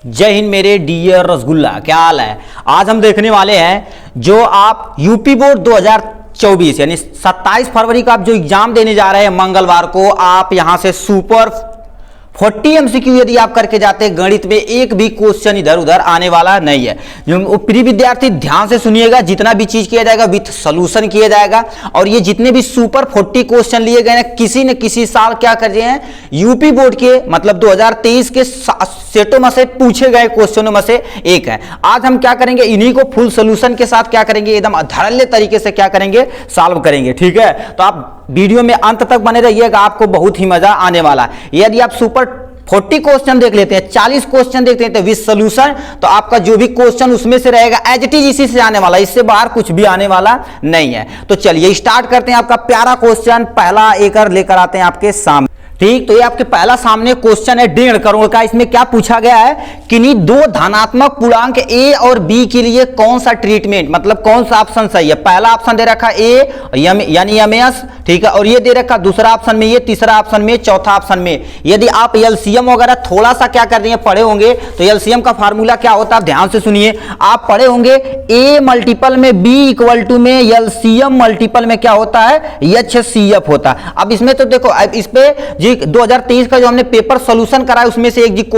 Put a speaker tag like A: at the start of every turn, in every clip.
A: जय हिंद मेरे डियर रसगुल्ला, क्या हाल है। आज हम देखने वाले हैं जो आप यूपी बोर्ड 2024 यानी 27 फरवरी का आप जो एग्जाम देने जा रहे हैं मंगलवार को, आप यहां से सुपर 40 MCQ यदि आप करके जाते हैं, गणित में एक भी क्वेश्चन इधर उधर आने वाला नहीं है। जो प्रिय विद्यार्थी ध्यान से सुनिएगा, जितना भी चीज किया जाएगा विथ सोल्यूशन किया जाएगा। और ये जितने भी सुपर 40 क्वेश्चन लिए गए हैं, किसी न किसी साल क्या कर रहे हैं, यूपी बोर्ड के मतलब 2023 के सेटों में से पूछे गए क्वेश्चनों में से एक है। आज हम क्या करेंगे, इन्हीं को फुल सोल्यूशन के साथ क्या करेंगे, एकदम धड़ल्ले तरीके से क्या करेंगे, सॉल्व करेंगे। ठीक है, तो आप वीडियो में अंत तक बने रहिएगा, आपको बहुत ही मजा आने वाला है। यदि आप सुपर 40 क्वेश्चन देख लेते हैं, 40 क्वेश्चन देख लेते हैं विद सॉल्यूशन, तो आपका जो भी क्वेश्चन उसमें से रहेगा एज इट इज इसी से आने वाला, इससे बाहर कुछ भी आने वाला नहीं है। तो चलिए स्टार्ट करते हैं। आपका प्यारा क्वेश्चन पहला एक लेकर आते हैं आपके सामने। ठीक, तो ये आपके पहला सामने क्वेश्चन है 1.5 करोड़ का। इसमें क्या पूछा गया है, किन्हीं दो धनात्मक पूर्णांक ए और बी के लिए कौन सा ट्रीटमेंट, मतलब कौन सा ऑप्शन सही है। पहला ऑप्शन दे रखा ए यानी एमएस, ठीक है, और ये दे रखा दूसरा ऑप्शन में ये, तीसरा ऑप्शन में, चौथा ऑप्शन में। यदि आप एलसीएम वगैरह थोड़ा सा क्या कर रहे हैं, पढ़े होंगे, तो एलसीएम का फार्मूला क्या होता है, ध्यान से सुनिए। आप पढ़े होंगे ए मल्टीपल में बी इक्वल टू में एलसीएम मल्टीपल में क्या होता है, एचसीएफ होता है। अब इसमें तो देखो, अब इस पे 2023 का जो हमने पेपर सॉल्यूशन करा है उसमें से एक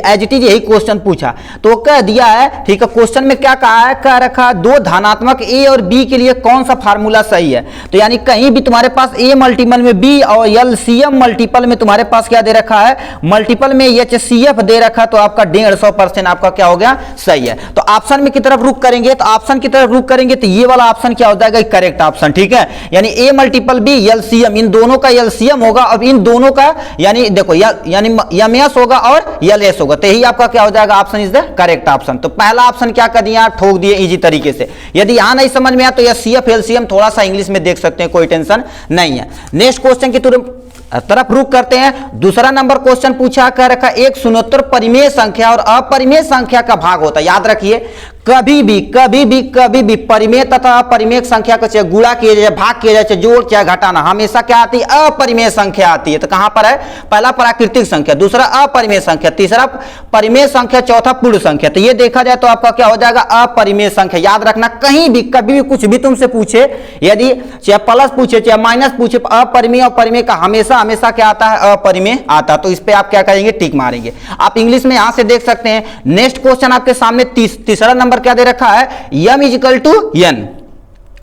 A: एज इट इज यही क्वेश्चन पूछा, तो कह दिया है। ठीक है, क्वेश्चन में क्या कहा है, कह रखा दो धनात्मक ए और बी के लिए कौन सा फार्मूला सही है। तो यानी कहीं भी तुम्हारे पास ए मल्टीपल में बी और एलसीएम मल्टीपल में तुम्हारे पास क्या दे रखा है, मल्टीपल में एचसीएफ दे रखा, तो आपका 150% आपका क्या हो गया, सही है। तो ऑप्शन में की तरफ रुक करेंगे, तो ऑप्शन की तरफ रुक करेंगे तो ये वाला ऑप्शन क्या हो जाएगा, करेक्ट ऑप्शन। ठीक है, यानी ए मल्टीपल बी एलसीएम, इन दोनों का एलसीएम होगा। अब इन दोनों का यानी देखो यानी एमएस होगा और एलएस होगा, तो यही आपका क्या हो जाएगा, option is the correct option. तो पहला ऑप्शन क्या कर दिया, ठोक दिए इजी तरीके से। यदि यहां नहीं समझ में आया तो एचसीएफ एलसीएम थोड़ा सा इंग्लिश में देख सकते हैं, कोई टेंशन नहीं है। नेक्स्ट क्वेश्चन की तरफ रुक करते हैं। दूसरा नंबर क्वेश्चन पूछा, कह रखा एक शून्योत्तर परिमेय संख्या और अपरिमेय संख्या का भाग होता है। याद रखिए, कभी भी परिमेय तथा अपरिमेय संख्या को चाहे गुणा किया जाए, भाग किया जाए, चाहे जोड़ चाहे घटाना, हमेशा क्या आती है, अपरिमेय संख्या आती है। तो कहां पर है, पहला प्राकृतिक संख्या, दूसरा अपरिमेय संख्या, तीसरा परिमेय संख्या, चौथा पूर्ण संख्या। तो ये देखा जाए तो आपका क्या हो जाएगा, अपरिमेय संख्या। याद रखना, कहीं भी कभी भी कुछ भी तुमसे पूछे, यदि चाहे प्लस पूछे चाहे माइनस पूछे, अपरिमेय और परिमेय का हमेशा क्या आता है, अपरिमेय आता। तो इस पे आप क्या करेंगे, टिक मारेंगे। आप इंग्लिश में यहां से देख सकते हैं। नेक्स्ट क्वेश्चन आपके सामने तीसरा नंबर क्या दे रखा है, m equal to n,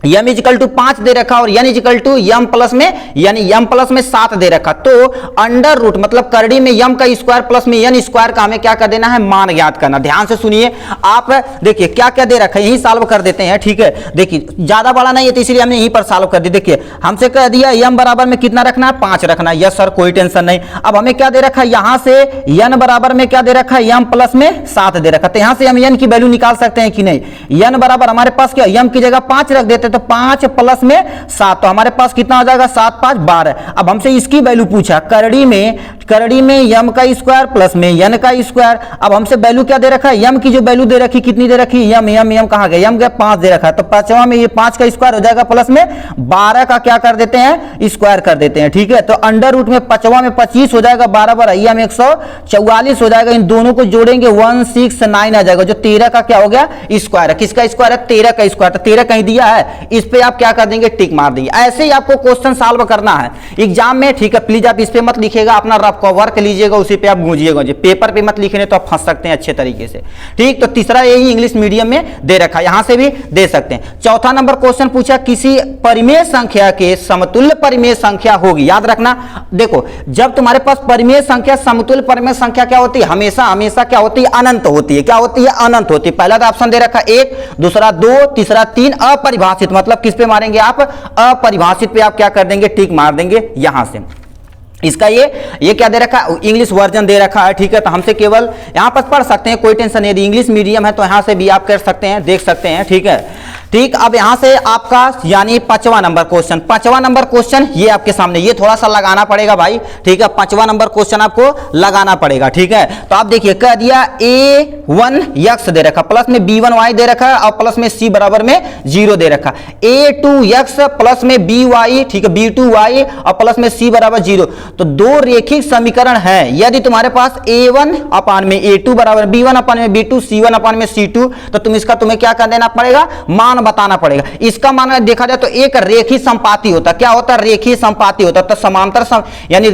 A: m equal to 5 दे रखा और n equal to m plus में, यानी m प्लस में 7 दे रखा। तो अंडर रूट मतलब करड़ी में m का स्क्वायर प्लस में n स्क्वायर का हमें क्या कर देना है, मान ज्ञात करना। ध्यान से सुनिए, आप देखिए क्या क्या दे रखा है, यही सॉल्व कर देते हैं। ठीक है, देखिए ज्यादा बड़ा नहीं है तो इसलिए हमने यहीं पर सॉल्व कर दी। देखिए हमसे कह दिया m बराबर में कितना रखना है, 5 रखना है। यस सर, कोई टेंशन नहीं। अब हमें क्या दे रखा है, यहां से n बराबर में क्या दे रखा है, m प्लस में 7 दे रखा। तो यहां से हम n की वैल्यू निकाल सकते हैं कि नहीं। n बराबर हमारे पास क्या, m की जगह 5 रख देते तो 5 प्लस में 7, तो हमारे पास कितना हो जाएगा, 7 5 12। अब हमसे इसकी वैल्यू पूछा, करड़ी में m का स्क्वायर प्लस में n का स्क्वायर। अब हमसे वैल्यू क्या दे रखा है, m की जो वैल्यू दे रखी, कितनी दे रखी, m कहां गया, m गया 5 दे रखा है। तो पांचवा में ये 5 का स्क्वायर हो जाएगा प्लस में 12 का क्या कर देते हैं, स्क्वायर कर देते हैं। ठीक है, तो अंडर रूट में पांचवा में 25 हो जाएगा, 12 बार m 144 हो जाएगा। इन दोनों को जोड़ेंगे 169 आ जाएगा, जो 13 का क्या हो गया, स्क्वायर है। किसका स्क्वायर है, 13 का स्क्वायर। तो 13 कहीं दिया है, इस पे आप क्या कर देंगे, टिक मार देंगे। ऐसे ही आपको क्वेश्चन सॉल्व करना है एग्जाम में। ठीक है, प्लीज आप इस पे मत लिखिएगा, अपना रफ का वर्क लीजिएगा, उसी पे आप गूंजिएगा। पेपर पे मत लिखने तो आप फंस सकते हैं अच्छे तरीके से। ठीक, तो तीसरा यही इंग्लिश मीडियम में दे रखा है, यहां से भी दे सकते हैं। चौथा नंबर क्वेश्चन पूछा, किसी परिमेय संख्या के समतुल्य परिमेय संख्या होगी। याद रखना, देखो जब तुम्हारे पास परिमेय संख्या, समतुल्य परिमेय संख्या क्या होती है, हमेशा क्या होती है, अनंत होती है। क्या होती है, अनंत होती है। पहला ऑप्शन दे रखा 1, दूसरा 2, तीसरा 3, अपरिभाषित मतलब किस पे मारेंगे आप, अपरिभाषित पे आप क्या कर देंगे, टिक मार देंगे यहां से। इसका ये क्या दे रखा है, इंग्लिश वर्जन दे रखा है। ठीक है, तो हमसे केवल यहां पर पढ़ सकते हैं, कोई टेंशन नहीं। यदि इंग्लिश मीडियम है तो यहां से भी आप कर सकते हैं, देख सकते हैं। ठीक है, ठीक, अब यहां से आपका यानी 5वां नंबर क्वेश्चन, 5वां नंबर क्वेश्चन ये आपके सामने, ये थोड़ा सा लगाना पड़ेगा भाई, ठीक है, 5वां नंबर क्वेश्चन आपको लगाना पड़ेगा, ठीक है। तो आप देखिए कह दिया a1 x दे रखा, प्लस में b1 y दे रखा और प्लस में c बराबर में 0 दे रखा, a2 x प्लस में by, ठीक है, b2 y और प्लस में c बराबर 0। तो दो रेखिक समीकरण है, यदि तुम्हारे पास a1 अपान में a2 बराबर b1 अपान में b2 c1 अपान में c2, तो तुम्हें क्या कर देना पड़ेगा, मान बताना पड़ेगा। इसका मान देखा जाए तो एक रेखीय संपाती होता, क्या होता है, रेखीय संपाती होता। तो समांतर यानी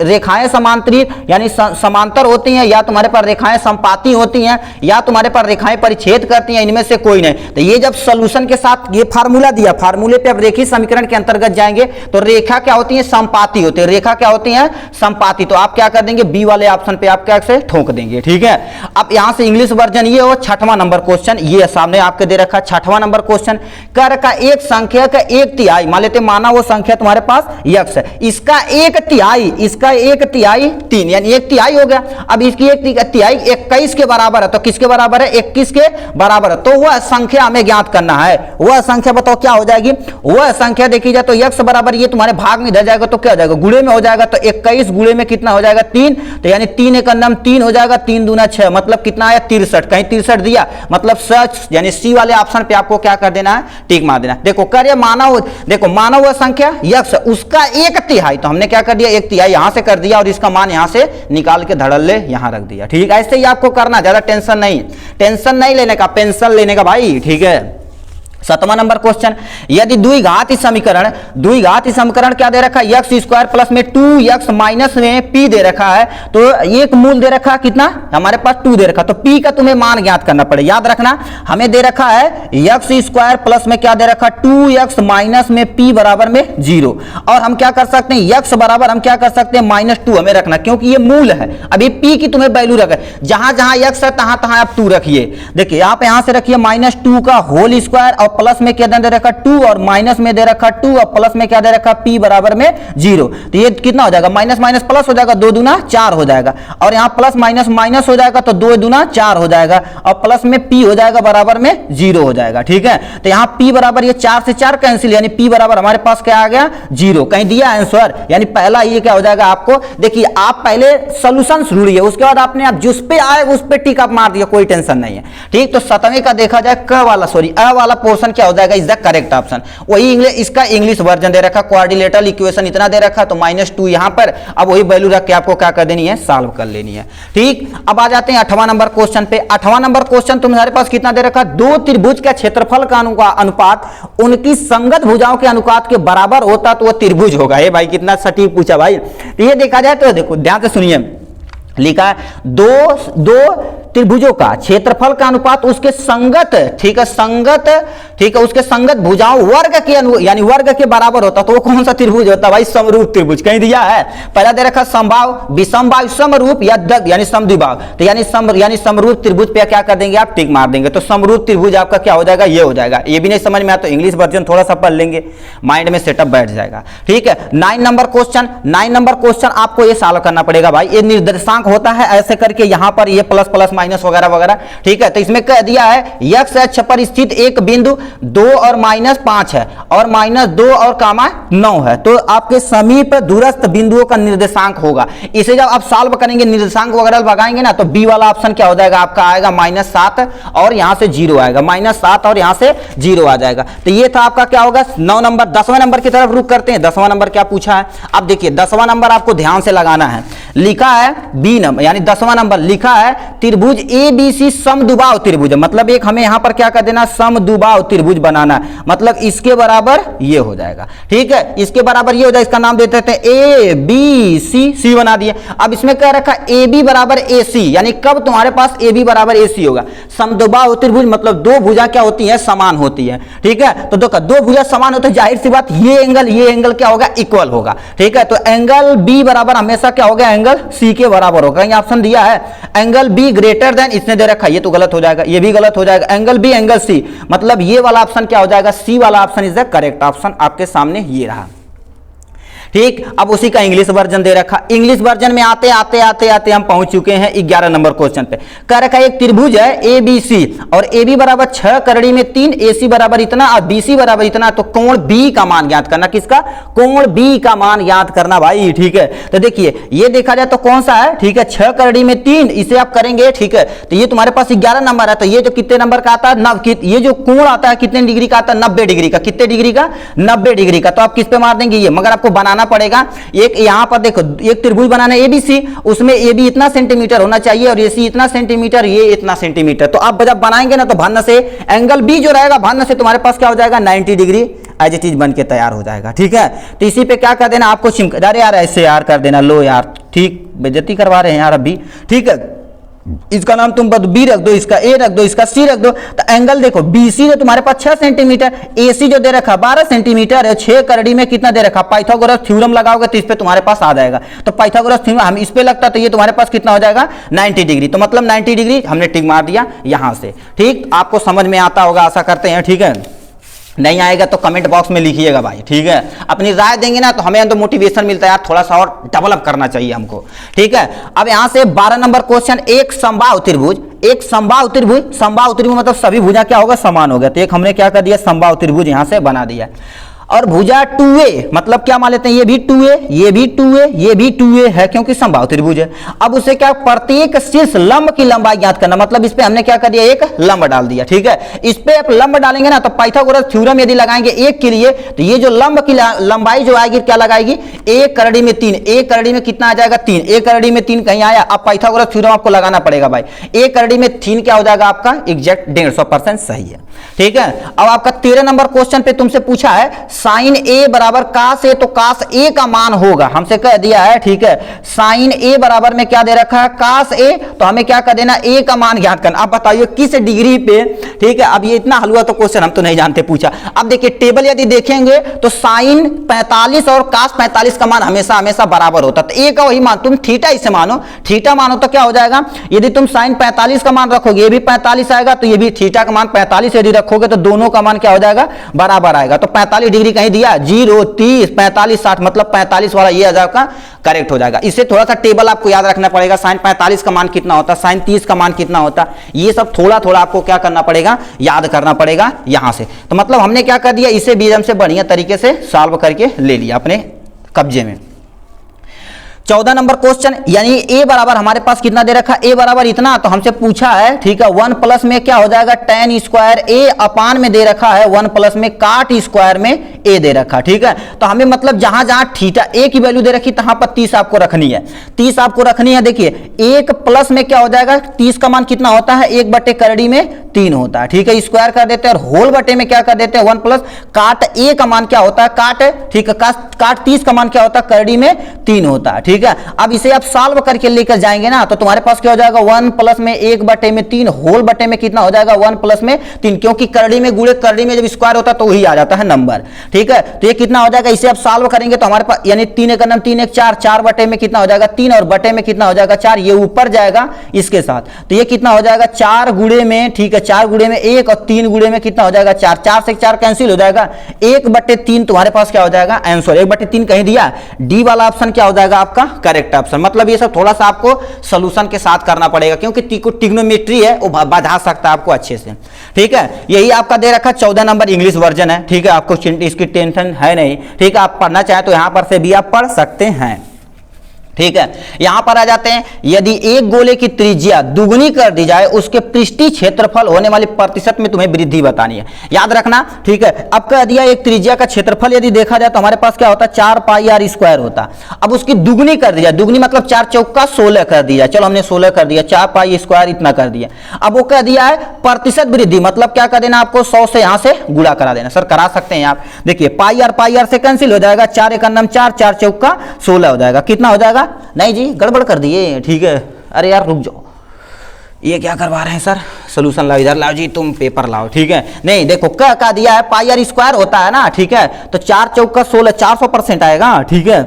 A: रेखाएं समांतरित यानी समांतर होती हैं, या तुम्हारे पास रेखाएं संपाती होती हैं, या तुम्हारे पास रेखाएं परिच्छेद करती हैं, इनमें से कोई नहीं। तो ये जब सॉल्यूशन के साथ ये फार्मूला दिया, फार्मूले पे अब रेखीय समीकरण के अंतर्गत जाएंगे तो रेखा क्या होती है, संपाती होती है, रेखा क्या होती है, संपाती। तो आप क्या कर देंगे, बी वाले ऑप्शन पे आप क्या से ठोक देंगे, ठीक है। अब यहां से इंग्लिश वर्जन ये हो, 6वां नंबर क्वेश्चन ये सामने आपके दे रखा, 6वां नंबर क्वेश्चन कर का एक संख्या का 1/3, मान लेते माना वो संख्या तुम्हारे पास x है, इसका 1/3 3 यानी 1/3 हो गया। अब इसकी 1/3 21 के बराबर है, तो किसके बराबर है, 21 के बराबर है। तो वह संख्या हमें ज्ञात करना है, वह संख्या बताओ क्या हो जाएगी, वह संख्या देखी जाए तो x बराबर ये तुम्हारे भाग में इधर जाएगा तो क्या हो जाएगा, गुणे में हो जाएगा। तो 21 गुणे में कितना हो जाएगा, 3, तो यानी 3 एक अंदर 3 हो जाएगा, 3 दूना 6, मतलब कितना आया 63, कहीं 63 दिया, मतलब सच यानी सी वाले ऑप्शन पे आपको क्या कर देना है, टिक मार देना। देखो कार्य मानव, देखो मानव संख्या x उसका 1/3, तो हमने क्या कर दिया 1/3 यहां से कर दिया और इसका मान यहां से निकाल के धड़ल्ले यहां रख दिया, ठीक है। ऐसे ही आपको करना, ज्यादा टेंशन नहीं लेने का, पेंशन लेने का भाई, ठीक है। 7वां नंबर क्वेश्चन, यदि द्विघाती समीकरण क्या दे रखा है, x स्क्वायर प्लस में 2x माइनस में p दे रखा है, तो एक मूल दे रखा कितना, हमारे पास 2 दे रखा, तो p का तुम्हें मान ज्ञात करना पड़ेगा। याद रखना हमें दे रखा है x स्क्वायर प्लस में क्या दे रखा, 2x माइनस में p बराबर में 0, और हम क्या कर सकते हैं, x बराबर हम क्या कर सकते हैं -2 हमें रखना, क्योंकि ये मूल है। अभी p की तुम्हें वैल्यू रखे, जहां जहां x है तहां तहां आप 2 रखिए। देखिए यहां से रखिए -2 का होल स्क्वायर और प्लस में क्या दे रखा 2 और माइनस में दे रखा 2 और प्लस में क्या दे रखा p बराबर में 0, तो ये कितना हो जाएगा, माइनस माइनस प्लस हो जाएगा, 2 दूना 4 हो जाएगा, और यहाँ प्लस माइनस माइनस हो जाएगा तो 2 दूना 4 हो जाएगा, और प्लस में p हो जाएगा बराबर में 0 हो जाएगा, ठीक है। तो यहाँ p बराबर ये 4 से 4 कैंसिल, यानी p बराबर हमारे पास क्या आ गया 0, कहीं दिया आंसर, यानी पहला ये क्या हो जाएगा आपको। देखिए आप पहले सोल्यूशन ढूंढिए, उसके बाद आपने आप जिस पे आए उस पे टिक अप मार दिया, कोई टेंशन नहीं है, ठीक। तो 7वें का देखा जाए अ वाला पोर्शन क्या हो जाएगा, इज द करेक्ट ऑप्शन। वही इंग्लिश, इसका इंग्लिश वर्जन दे रखा, क्वाड्रिलेटरल इक्वेशन इतना दे रखा, तो -2 यहां पर, अब वही वैल्यू रख के आपको क्या कर देनी है, सॉल्व कर लेनी है, ठीक। अब आ जाते हैं 8वां नंबर क्वेश्चन पे। 8वां नंबर क्वेश्चन तुम्हारे पास कितना दे रखा, दो त्रिभुज का क्षेत्रफल का अनुपात उनकी संगत भुजाओं के अनुपात के बराबर होता तो वह त्रिभुज होगा। ये भाई कितना सटीक पूछा भाई। तो ये देखा जाए तो देखो ध्यान से सुनिए, लिखा है दो त्रिभुजों का क्षेत्रफल का अनुपात उसके संगत, ठीक है, ठीक है, उसके संगत भुजाओं वर्ग के यानी वर्ग के बराबर होता, तो वो कौन सा त्रिभुज होता भाई, समरूप त्रिभुज। कहीं दिया है, पहला दे रखा समबाहु, विषमबाहु, समरूप या यानी समद्विबाहु, तो यानी समरूप त्रिभुज पे क्या कर देंगे आप, टिक मार देंगे। तो समरूप त्रिभुज आपका क्या हो जाएगा, ये हो जाएगा। ये भी नहीं समझ में आया तो इंग्लिश वर्जन थोड़ा सा पढ़ लेंगे, माइंड में सेटअप बैठ जाएगा, ठीक है। 9 नंबर क्वेश्चन आपको ये सॉल्व करना पड़ेगा भाई। ये निर्देशांक होता है ऐसे करके, यहां पर ये प्लस प्लस माइनस वगैरह वगैरह, ठीक है। तो इसमें कह दिया है x अक्ष पर स्थित एक बिंदु 2 और -5 है और -2 और कामा 9 है, तो आपके समीप दूरस्थ बिंदुओं का निर्देशांक होगा। इसे जब आप सॉल्व करेंगे, निर्देशांक वगैरह लगाएंगे ना, तो बी वाला ऑप्शन क्या हो जाएगा आपका, आएगा -7 और यहां से 0 आएगा, -7 और यहां से 0 आ जाएगा। तो ये था आपका क्या होगा 9 नंबर। 10वां नंबर की तरफ रुक करते हैं। 10वां नंबर क्या पूछा है, अब देखिए 10वां नंबर आपको ध्यान से लगाना है। लिखा है बी नंबर यानी 10वां नंबर लिखा है त्रिभुज ABC समद्विबाहु त्रिभुज, मतलब एक हमें यहां पर क्या कर देना, समद्विबाहु त्रिभुज बनाना, मतलब इसके बराबर ये हो जाएगा, ठीक है, इसके बराबर ये हो जाएगा। इसका नाम देते थे ABC बना दिए। अब इसमें क्या रखा, AB बराबर AC, यानी कब तुम्हारे पास AB बराबर AC होगा, समद्विबाहु त्रिभुज, मतलब दो भुजा क्या होती है, समान होती है, ठीक है। तो देखो दो भुजा समान होते हैं, जाहिर सी बात ये एंगल क्या होगा, इक्वल होगा, ठीक है। तो एंगल B बराबर हमेशा क्या होगा, एंगल C के बराबर होगा। ये ऑप्शन दिया है एंगल B ग्रेटर देन, इसने दे रखा, ये तो गलत हो जाएगा, ये भी गलत हो जाएगा। एंगल B एंगल C, मतलब ये वाला ऑप्शन क्या हो जाएगा, C वाला option is the correct option. आपके सामने ये रहा, ठीक, अब उसी का इंग्लिश वर्जन दे रखा। इंग्लिश वर्जन में आते आते आते आते हम पहुंच चुके हैं 11 नंबर क्वेश्चन पे। कह रखा है एक त्रिभुज है ABC और AB बराबर 6 करड़ी में 3, AC बराबर इतना और BC बराबर इतना, तो कोण B का मान ज्ञात करना। किसका? कोण B का मान ज्ञात करना भाई। ठीक है, तो देखिए ये देखा जाए तो कौन सा है? ठीक है, 6 करड़ी में 3, इसे आप करेंगे। ठीक है, तो ये तुम्हारे पास 11 नंबर है, तो ये जो कितने नंबर का आता है, ये जो कोण आता है कितने डिग्री का आता है? 90 डिग्री का। कितने डिग्री का? 90 डिग्री का। तो आप किस पे मार देंगे? ये। मगर आपको बनाना पड़ेगा एक, यहां पर देखो एक त्रिभुज बनाना है ABC, उसमें AB इतना सेंटीमीटर होना चाहिए और AC इतना सेंटीमीटर, ये इतना सेंटीमीटर। तो आप जब बनाएंगे ना तो भन्न से एंगल B जो रहेगा, भन्न से तुम्हारे पास क्या हो जाएगा? 90 डिग्री एज इट इज बन के तैयार हो जाएगा। ठीक है, तो इसी पे क्या कर देना आपको? अरे यार ऐसे यार कर देना, लो यार, ठीक बेइज्जती करवा रहे हैं यार अभी। ठीक है, इसका नाम तुम B रख दो, इसका A रख दो, इसका C रख दो। तो एंगल देखो BC जो तुम्हारे पास 6 सेंटीमीटर, AC जो दे रखा 12 सेंटीमीटर है, 6 करड़ी में कितना दे रखा? पाइथागोरस थ्योरम लगाओगे तो इस पे तुम्हारे पास आ जाएगा। तो पाइथागोरस थ्योरम हम इस पे लगता तो ये तुम्हारे पास कितना हो जाएगा? 90 डिग्री। तो मतलब 90 डिग्री हमने टिक मार दिया यहां से। ठीक, आपको समझ में आता होगा आशा करते हैं। ठीक है, नहीं आएगा तो कमेंट बॉक्स में लिखिएगा भाई। ठीक है, अपनी राय देंगे ना तो हमें तो मोटिवेशन मिलता है यार, थोड़ा सा और डेवलप करना चाहिए हमको। ठीक है, अब यहां से 12 नंबर क्वेश्चन, एक समबाहु त्रिभुज, एक समबाहु त्रिभुज, समबाहु त्रिभुज मतलब सभी भुजा क्या होगा? समान हो गया। तो एक हमने क्या कर दिया? समबाहु त्रिभुज यहां से बना दिया। और भुजा 2A मतलब क्या मान लेते हैं? ये भी 2A, ये भी 2A, ये भी 2A है क्योंकि समबाहु त्रिभुज है। अब उसे क्या? प्रत्येक शीर्ष लंब की लंबाई ज्ञात करना। मतलब इस पे हमने क्या कर दिया? एक लंब डाल दिया। ठीक है, इस पे आप लंब डालेंगे ना तो पाइथागोरस थ्योरम यदि लगाएंगे एक के लिए, तो ये जो लंब की लंबाई जो आएगी क्या लगाएगी? 1 करड़ी में 3। 1 करड़ी में कितना आ जाएगा? 3। 1 करड़ी में 3 कहीं आया? अब पाइथागोरस थ्योरम आपको लगाना पड़ेगा भाई। 1 करड़ी में 3 क्या हो जाएगा आपका? एग्जैक्ट 150% सही है। ठीक है, अब आपका 13 नंबर क्वेश्चन पे तुमसे पूछा है साइन A बराबर कास A, तो कास A का मान होगा, हमसे कह दिया है। ठीक है, साइन A बराबर में क्या दे रखा है? कास A, तो हमें क्या कर देना? A का मान ज्ञात करना। अब बताइए किस डिग्री पे? ठीक है, अब ये इतना हलवा तो क्वेश्चन हम तो नहीं जानते पूछा। अब देखिए टेबल यदि देखेंगे तो साइन 45 और कास 45 का मान हमेशा हमेशा बराबर होता है। तो A का वही मान, तुम थीटा इसे मानो, थीटा मानो तो क्या हो जाएगा? यदि तुम साइन 45 का मान रखोगे, ये भी 45 आएगा, तो ये भी थीटा का मान 45 यदि रखोगे तो दोनों का मान क्या हो जाएगा? बराबर आएगा। तो 45 डिग्री कहीं दिया 0, 30, 45, 60, मतलब 45 वाला ये हजार का करेक्ट हो जाएगा। इससे थोड़ा सा टेबल आपको याद रखना पड़ेगा। साइन 45 का मान कितना होता है? साइन 30 का मान कितना होता है? ये सब थोड़ा थोड़ा आपको क्या करना पड़ेगा? याद करना पड़ेगा यहां से। तो मतलब हमने क्या कर दिया? इसे भी हमसे बढ़िया तरीके से सॉल्व करके ले लिया अपने कब्जे में। 14 नंबर क्वेश्चन, यानी A बराबर हमारे पास कितना दे रखा? A बराबर इतना, तो हमसे पूछा है। ठीक है, 1 प्लस में क्या हो जाएगा? tan स्क्वायर A अपान में दे रखा है 1 प्लस में काट स्क्वायर में A दे रखा। ठीक है, तो हमें मतलब जहां जहां थीटा A की वैल्यू दे रखी तहां पर 30 आपको रखनी है। 30 आपको रखनी है। देखिए 1 प्लस में क्या हो जाएगा? 30 का मान कितना होता है? 1 बटे करड़ी में 3 होता है। ठीक है, स्क्वायर कर देते हैं और होल बटे में क्या कर देते हैं? 1 प्लस काट A का मान क्या होता है? काट, ठीक है, काट 30 का मान क्या होता है? करड़ी में 3 होता है। ठीक है, अब इसे आप सॉल्व करके लेकर जाएंगे ना तो तुम्हारे पास क्या हो जाएगा? 1 प्लस में 1 बटे में 3, होल बटे में कितना हो जाएगा? 1 प्लस में 3, क्योंकि करड़ी में गुणे करड़ी में जब स्क्वायर होता है तो वही आ जाता है नंबर। ठीक है, तो ये कितना हो जाएगा? इसे आप सॉल्व करेंगे तो हमारे पास यानी 3 एक 3 एक 4, 4 बटे में कितना हो जाएगा? 3, और बटे में कितना हो जाएगा? 4, ये ऊपर जाएगा इसके साथ, तो ये कितना हो जाएगा? 4 गुणे में, ठीक है, 4 गुणे में 1 और 3 गुणे में कितना हो जाएगा? 4, 4 से 4 कैंसिल हो जाएगा। 1 बटे 3 तुम्हारे पास क्या हो जाएगा? आंसर 1 बटे 3 कहीं दिया, डी वाला ऑप्शन क्या हो जाएगा आपका? Correct option. मतलब ये सब थोड़ा सा आपको सॉल्यूशन के साथ करना पड़ेगा क्योंकि ट्रिग्नोमेट्री है वो बढ़ा सकता है आपको अच्छे से। ठीक है, यही आपका दे रखा 14 नंबर इंग्लिश वर्जन है। ठीक है, आपको इसकी टेंशन है नहीं। ठीक है, आप पढ़ना चाहें तो यहां पर से भी आप पढ़ सकते हैं। ठीक है, यहां पर आ जाते हैं, यदि एक गोले की त्रिज्या दुगुनी कर दी जाए उसके पृष्ठीय क्षेत्रफल होने वाले प्रतिशत में तुम्हें वृद्धि बतानी है, याद रखना। ठीक है, अब कह दिया एक त्रिज्या का क्षेत्रफल यदि देखा जाए तो हमारे पास क्या होता है? 4 पाई आर स्क्वायर होता। अब उसकी दुगुनी कर दिया, दुगुनी मतलब 4 चौका 16 कर दिया। चलो हमने 16 कर दिया, 4 पाई स्क्वायर इतना कर दिया। अब वो कह दिया है प्रतिशत वृद्धि, मतलब क्या कर देना आपको? 100 से यहां से गुणा करा देना। सर करा सकते हैं आप, देखिए पाई आर से कैंसिल हो जाएगा, 4 एक 4, 4 चौका 16 हो जाएगा। कितना हो जाएगा? नहीं जी गड़बड़ कर दिए। ठीक है, अरे यार रुक जाओ, ये क्या करवा रहे हैं सर? सोल्यूशन लाओ इधर, लाओ जी तुम पेपर लाओ। ठीक है, नहीं देखो क्या कह दिया है? पाई आर स्क्वायर होता है ना। ठीक है, तो 4 चौका 16, 400% आएगा। ठीक है,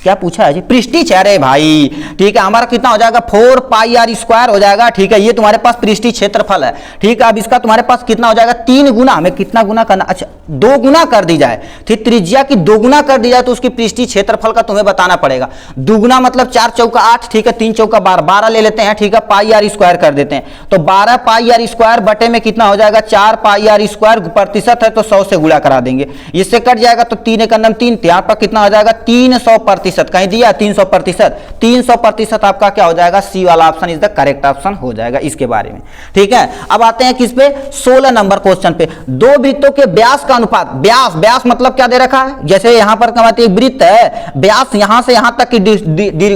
A: क्या पूछा है जी, पृष्ठीय क्षेत्र है भाई। ठीक है, हमारा कितना हो जाएगा 4 पाई आर स्क्वायर हो जाएगा। ठीक है, ये तुम्हारे पास पृष्ठीय क्षेत्रफल है। ठीक है, अब इसका तुम्हारे पास कितना हो जाएगा 3 गुना, हमें कितना गुना करना, अच्छा 2 गुना कर दी जाए, ठीक त्रिज्या की 2 गुना कर दी जाए तो उसकी पृष्ठीय क्षेत्रफल का तुम्हें बताना पड़ेगा। 2 गुना मतलब 4 चौका 8, ठीक है 3 चौका 12, 12 ले लेते हैं। ठीक है, पाई आर स्क्वायर कर देते हैं, तो 12 पाई आर स्क्वायर बटे में कितना हो जाएगा 4 पाई आर स्क्वायर, प्रतिशत है तो 100 से गुणा करा देंगे, इससे कट जाएगा तो 3 एक अंदर 3, यहाँ पर कितना हो जाएगा 300%, कहीं दिया 300%, 300% आपका क्या हो जाएगा, सी वाला option is the correct option हो जाएगा इसके बारे में। ठीक है, अब आते हैं किस पे, 16 नंबर क्वेश्चन पे। दो वृत्तों के व्यास का अनुपात, व्यास, व्यास मतलब क्या दे रखा है, जैसे यहां पर कहते एक वृत्त है, व्यास यहां से यहां तक की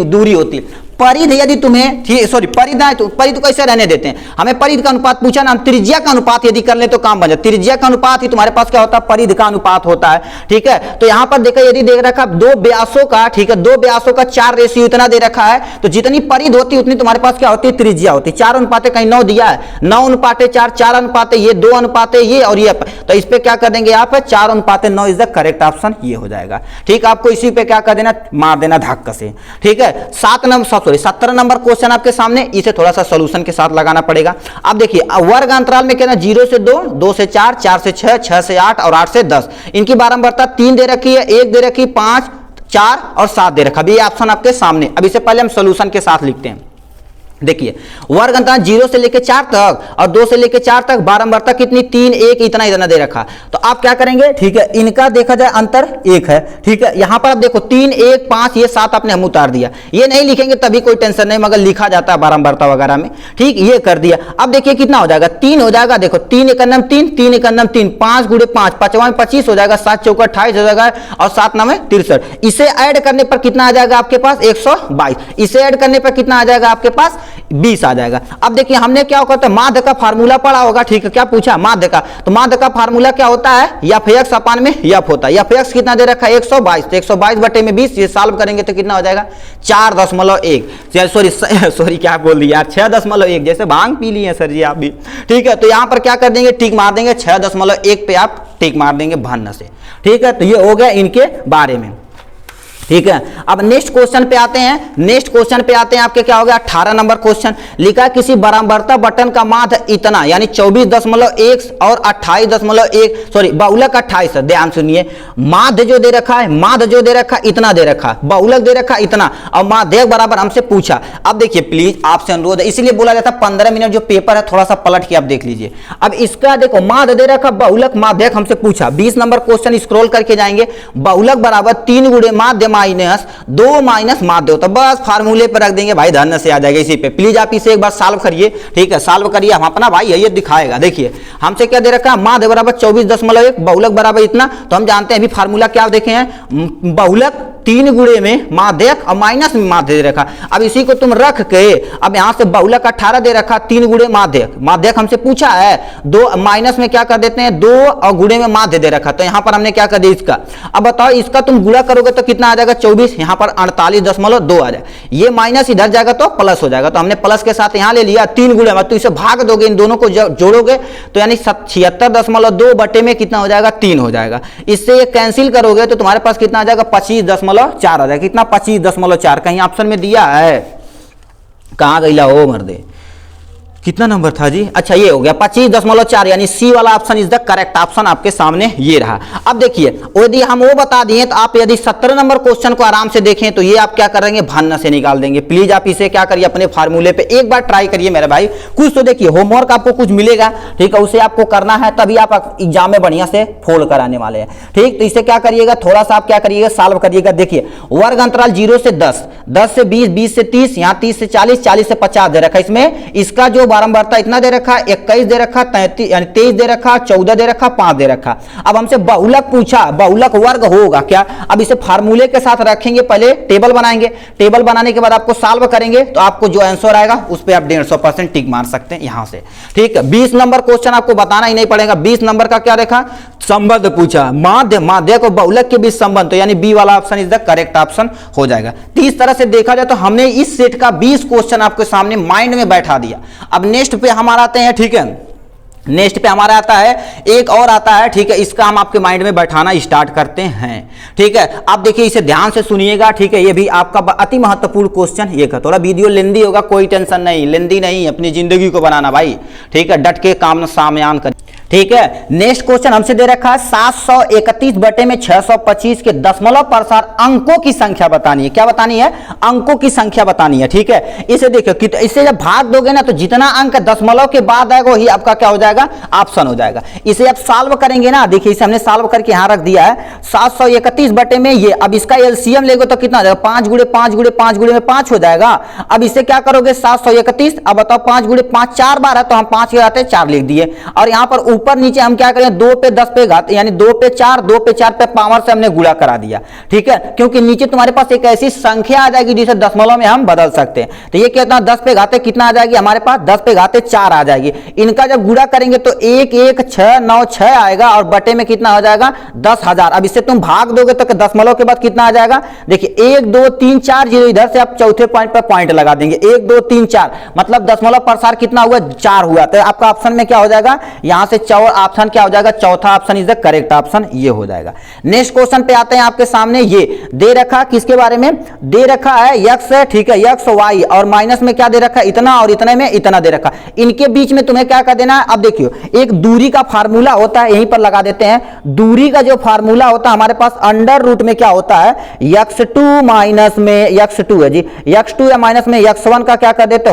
A: दूरी होती है। परिध यदि तुम्हें, सॉरी परिध है तो परिध कैसे रहने देते हैं, हमें परिध का अनुपात पूछा ना, हम त्रिज्या का अनुपात यदि कर ले तो काम बन जाए। त्रिज्या का अनुपात ही तुम्हारे पास क्या होता है, परिध का अनुपात होता है। ठीक है, तो यहां पर देखो यदि देख रखा दो व्यासों का, ठीक है 2 व्यासों का 4 रेशियो इतना दे रखा है, तो जितनी परिध होती है उतनी तुम्हारे पास क्या होती है, त्रिज्या होती है। 4 अनुपाते कहीं 9 दिया है, 9 अनुपाते 4, 4 अनुपाते ये, 2 अनुपाते ये और ये, तो इस पे क्या कर देंगे यहाँ पे 4 अनुपाते 9 इज द करेक्ट ऑप्शन, ये हो जाएगा। ठीक, आपको इसी पे क्या कर देना, मार देना धक्का से। ठीक है, 17 नंबर क्वेश्चन आपके सामने, इसे थोड़ा सा सॉल्यूशन के साथ लगाना पड़ेगा। अब देखिए वर्ग अंतराल में क्या ना, 0 से 2, 2 से 4, 4 से 6, 6 से 8 और 8 से 10, इनकी बारंबारता 3 दे रखी है, 1 दे रखी, 5, 4 और 7 दे रखा। ये ऑप्शन आपके सामने, अब इसे पहले हम सॉल्यूशन के साथ लिखते हैं। देखिए वर्ग अंतराल 0 से लेके 4 तक और 2 से लेके 4 तक बारंबारता कितनी, 3, 1 इतना दे रखा, तो आप क्या करेंगे, ठीक है इनका देखा जाए अंतर 1 है। ठीक है, यहां पर आप देखो 3, 1, 5 ये 7 आपने हम उतार दिया, ये नहीं लिखेंगे तभी कोई टेंशन नहीं, मगर लिखा जाता है बारंबारता वगैरह में। ठीक, ये कर दिया। अब देखिए कितना हो जाएगा, 3 हो जाएगा, देखो 3 एक अंदर 3, 3 एक अंदर 3, 5 गुणे 5, 5 25 हो जाएगा, 7 चौका 28 हो जाएगा और 7 9 63। इसे ऐड करने पर कितना आ जाएगा आपके पास 122, इसे ऐड करने पर कितना आ जाएगा आपके पास 20 आ जाएगा। अब देखिए हमने क्या होता है, माध्य का फार्मूला पढ़ा होगा। ठीक है, क्या पूछा माध्य का, तो माध्य का फार्मूला क्या होता है, एफ एक्स अपान में एफ होता है। एफ एक्स कितना दे रखा है 122, तो 122 बटे में 20, ये सॉल्व करेंगे तो कितना हो जाएगा 4.1, सॉरी क्या बोल दिया यार 6.1, जैसे भांग पी लिए सर जी आप भी। ठीक है, तो यहां पर क्या कर देंगे, टिक मार देंगे 6.1 पे आप टिक मार देंगे भान्ना से। ठीक है, तो ये हो गया इनके बारे में। ठीक है, अब नेक्स्ट क्वेश्चन पे आते हैं। नेक्स्ट क्वेश्चन पे आते हैं, आपके क्या हो गया 18 नंबर क्वेश्चन। लिखा किसी बारंबारता बटन का माध्य इतना, यानी 24.1 और 28.1, सॉरी बहुलक 28 है, ध्यान सुनिए। माध्य जो दे रखा है, माध्य जो दे रखा इतना दे रखा, बहुलक दे रखा इतना और माध्य बराबर हमसे पूछा। अब देखिए प्लीज आपसे अनुरोध है, इसलिए बोला जाता है 15 मिनट जो पेपर है थोड़ा सा पलट के आप देख लीजिए। अब इसका देखो माध्य दे रखा, बहुलक माध्य हमसे पूछा। 20 नंबर क्वेश्चन स्क्रॉल करके जाएंगे, बहुलक बराबर 3 गुणे माध्य माइनस 2 माइनस माध्य होता है, बस फार्मूले पर रख देंगे भाई, धन्य से आ जाएगा इसी पे। प्लीज आप इसे एक बार सॉल्व करिए। ठीक है, सॉल्व करिए, हम अपना भाई ये दिखाएगा। देखिए हमसे क्या दे रखा है, माध्य बराबर 24.1, बहुलक बराबर इतना, तो हम जानते हैं अभी फार्मूला क्या देखे हैं, बहुलक 3 गुणे में माध्यक और माइनस में माध्य दे रखा। अब इसी को तुम रख के, अब यहां से बहुलक 18 दे रखा, 3 गुणे माध्यक, माध्यक हमसे पूछा है, 2 माइनस में क्या कर देते हैं 2 और गुणे में माध्य दे रखा, तो यहां पर हमने क्या कर दिया इसका। अब बताओ इसका तुम गुणा करोगे तो कितना आ जाएगा 24, यहां पर 48.2 आ जाए, ये माइनस इधर जाएगा तो प्लस हो जाएगा, तो हमने प्लस के साथ यहां ले लिया 3 गुणे में, तो इसे भाग दोगे, इन दोनों को जोड़ोगे तो यानी 76.2 बटे में कितना हो जाएगा 3 हो जाएगा। इससे ये कैंसिल करोगे तो तुम्हारे पास कितना आ जाएगा 25.4 आ जाएगा। कितना 25.4, कहीं ऑप्शन में दिया है, कहां गईला हो मर्दे, कितना नंबर था जी, अच्छा ये हो गया 25.4, यानी सी वाला option is the correct option आपके सामने ये रहा। अब देखिए यदि हम वो बता दिए तो आप यदि 17 नंबर क्वेश्चन को आराम से देखें तो ये आप क्या करेंगे भान्ना से निकाल देंगे। प्लीज आप इसे क्या करिए अपने फार्मूले पे एक बार ट्राई करिए मेरे भाई, कुछ तो देखिए होमवर्क आपको कुछ मिलेगा, ठीक है उसे आपको करना है, तभी आप एग्जाम में बढ़िया से फोड़ कर आने वाले हैं। ठीक, तो इसे क्या करिएगा, थोड़ा सा आप क्या करिएगा सॉल्व करिएगा। देखिए वर्ग अंतराल 0 से 10, 10 से 20, 20 से 30, यहाँ 30 से 40, 40 से 50 दे रखा, इसमें इसका जो बारंबारता इतना दे रखा, 21 दे रखा, 33 यानी 23 दे रखा, 14 दे रखा, 5 दे रखा। अब हमसे बहुलक पूछा, बहुलक वर्ग होगा क्या, अब इसे फार्मूले के साथ रखेंगे, पहले टेबल बनाएंगे, टेबल बनाने के बाद आपको सॉल्व करेंगे तो आपको जो आंसर आएगा उस पर आप 150% टिक मार सकते हैं यहां से। ठीक है, 20 नंबर क्वेश्चन आपको बताना ही नहीं पड़ेगा। 20 नंबर का क्या देखा, संबंध पूछा, माध्य माध्यक और बहुलक के बीच संबंध, तो यानी बी वाला option is the correct option हो जाएगा। तो इस तरह से देखा जाए तो हमने इस सेट का 20 क्वेश्चन आपके सामने माइंड में बैठा दिया। अब नेक्स्ट पे हमारा आते हैं, ठीक है नेक्स्ट पे हमारा आता है, एक और आता है, ठीक है, इसका हम आपके माइंड में बैठाना स्टार्ट करते हैं। ठीक है, आप देखिए इसे ध्यान से सुनिएगा। ठीक है, ये भी आपका अति महत्वपूर्ण क्वेश्चन, ये का थोड़ा वीडियो लेंदी होगा, कोई टेंशन नहीं, लेंदी नहीं, अपनी जिंदगी को बनाना भाई। ठीक है, डट के काम सामयान कर। ठीक है, नेक्स्ट क्वेश्चन हमसे दे रखा है 731 बटे में 625 के दशमलव प्रसार अंकों की संख्या बतानी है। क्या बतानी है? अंकों की संख्या बतानी है। ठीक है, इसे देखो कि इसे जब भाग दोगे ना तो जितना अंक दशमलव के बाद आएगा वही आपका क्या हो जाएगा? ऑप्शन हो जाएगा। इसे आप सॉल्व करेंगे ना, देखिए इसे हमने सॉल्व करके यहां रख दिया है 731 बटे में ये, अब इसका एलसीएम लेंगे तो कितना हो जाएगा? 5 गुणे 5 गुणे 5 गुणे में 5 हो जाएगा। अब इसे क्या करोगे? 731, अब बताओ 5 गुणे 5 4 बार है तो हम 5 के आते 4 लिख दिए, और यहां पर ऊपर नीचे हम क्या करें? 2 पे 10 पे घात, यानी 2 पे 4 2 पे 4 पे पावर से हमने गुणा करा दिया। ठीक है, क्योंकि नीचे तुम्हारे पास एक ऐसी संख्या आ जाएगी जिसे दशमलव में हम बदल सकते हैं। तो ये कहता है 10 पे घाते कितना आ जाएगी हमारे पास? 10 पे घाते 4 आ जाएगी। इनका जब गुणा करेंगे तो 1 1 6 9 6 आएगा, और बटे में कितना हो जाएगा? 10,000। अब इससे तुम भाग दोगे तो दशमलव के बाद कितना आ जाएगा? देखिए 1 2 3 4 0, इधर से आप चौथे पॉइंट पर पॉइंट लगा देंगे, 1 2 3 4, मतलब दशमलव प्रसार कितना हुआ? 4 हुआ। तो आपका ऑप्शन में क्या हो जाएगा? यहां से ऑप्शन क्या हो जाएगा? चौथा option is the correct option, ये हो जाएगा। नेक्स्ट क्वेश्चन पे आते हैं आपके सामने, ये दे रखा किसके बारे में? दे रखा है यक्स है, ठीक है, यक्स वाई, और माइनस में क्या दे रखा है? इतना, और इतने में इतना दे रखा। इनके बीच में तुम्हें क्या कर देना है? अब देखियो एक दूरी का फार्मूला होता है, यहीं पर लगा देते हैं। दूरी का जो फार्मूला होता है हमारे पास अंडर रूट में क्या होता है? x2 माइनस में x2 है जी, x2 या माइनस में x1 का क्या कर देते